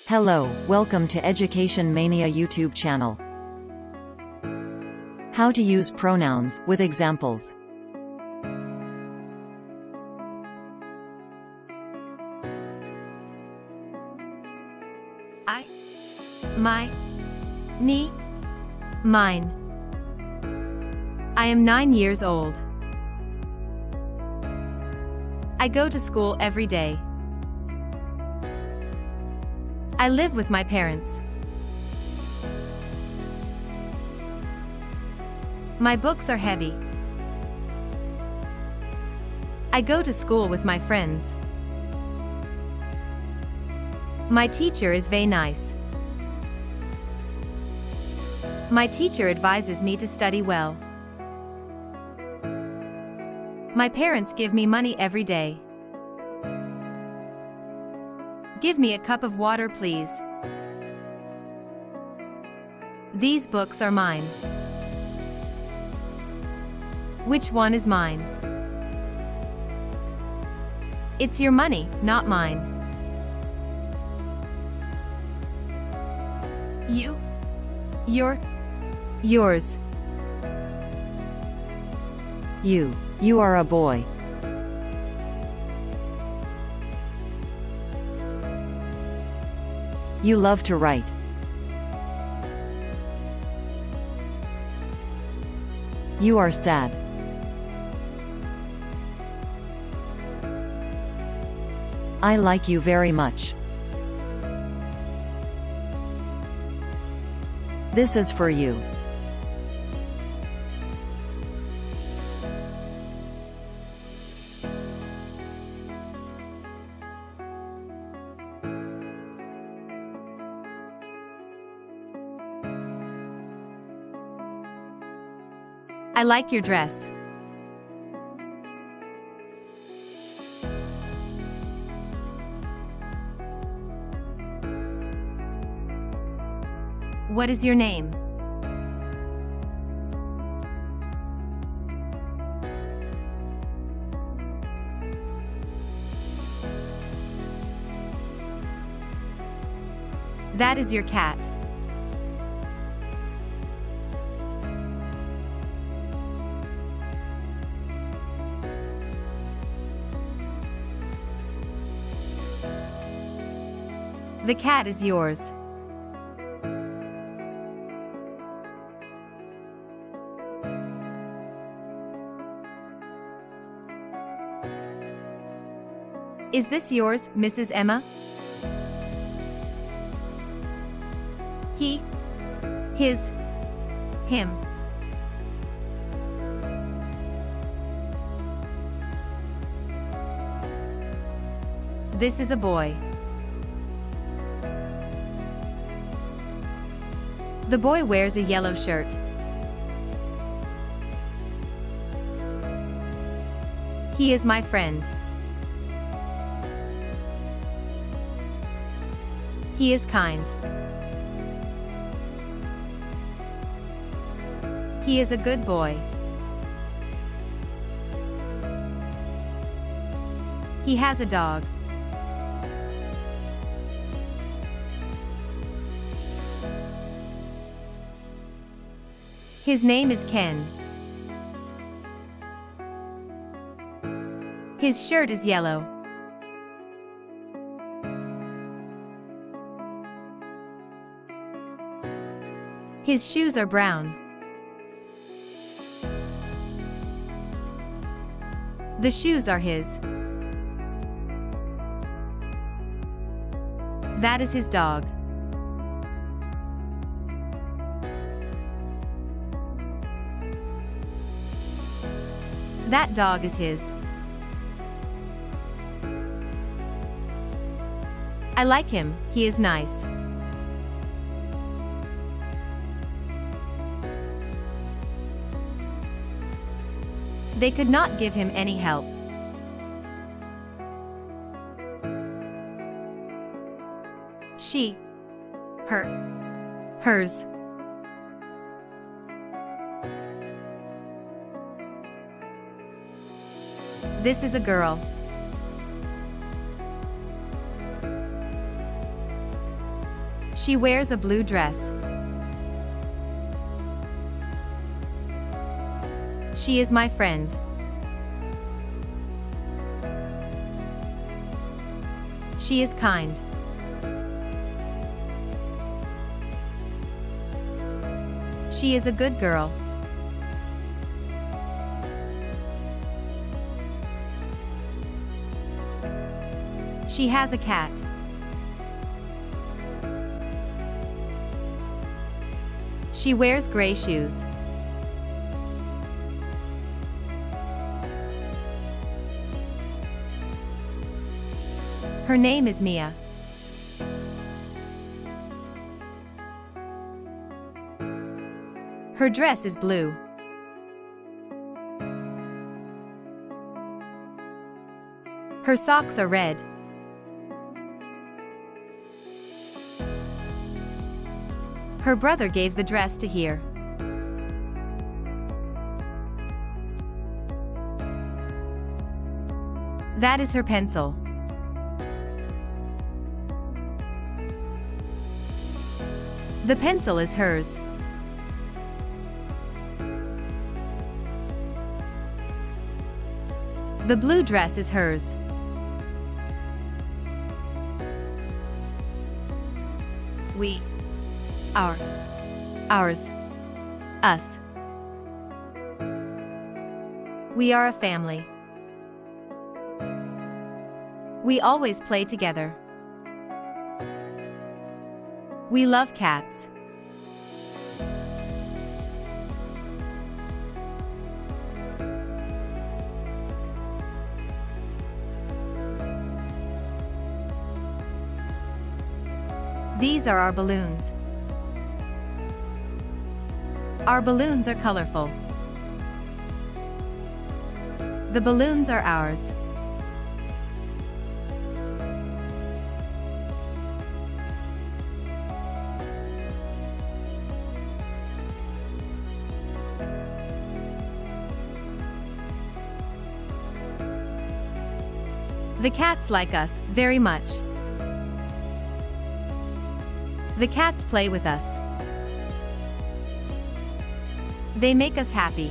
Hello, welcome to Education Mania YouTube channel. How to use pronouns, with examples. I, my, me, mine. I am 9 years old. I go to school every day. I live with my parents. My books are heavy. I go to school with my friends. My teacher is very nice. My teacher advises me to study well. My parents give me money every day. Give me a cup of water, please. These books are mine. Which one is mine? It's your money, not mine. You. Your. Yours. You are a boy. You love to write. You are sad. I like you very much. This is for you. I like your dress. What is your name? That is your cat. The cat is yours. Is this yours, Mrs. Emma? He, his, him. This is a boy. The boy wears a yellow shirt. He is my friend. He is kind. He is a good boy. He has a dog. His name is Ken. His shirt is yellow. His shoes are brown. The shoes are his. That is his dog. That dog is his. I like him, he is nice. They could not give him any help. She. Her. Hers. This is a girl. She wears a blue dress. She is my friend. She is kind. She is a good girl. She has a cat. She wears gray shoes. Her name is Mia. Her dress is blue. Her socks are red. Her brother gave the dress to her. That is her pencil. The pencil is hers. The blue dress is hers. We. Our. Ours. Us. We are a family. We always play together. We love cats. These are our balloons. Our balloons are colorful. The balloons are ours. The cats like us very much. The cats play with us. They make us happy.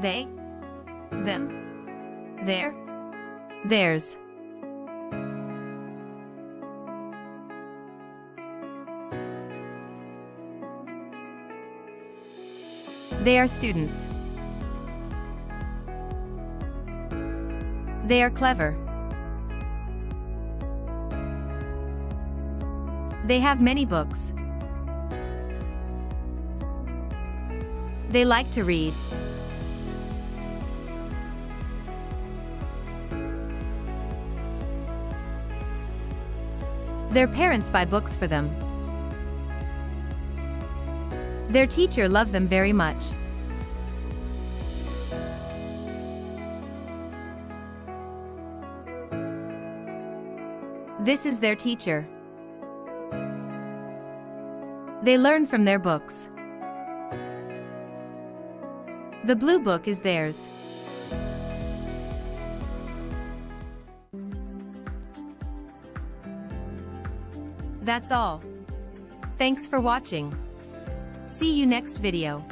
They, them, their, theirs. They are students. They are clever. They have many books. They like to read. Their parents buy books for them. Their teacher loved them very much. This is their teacher. They learn from their books. The blue book is theirs. That's all. Thanks for watching. See you next video.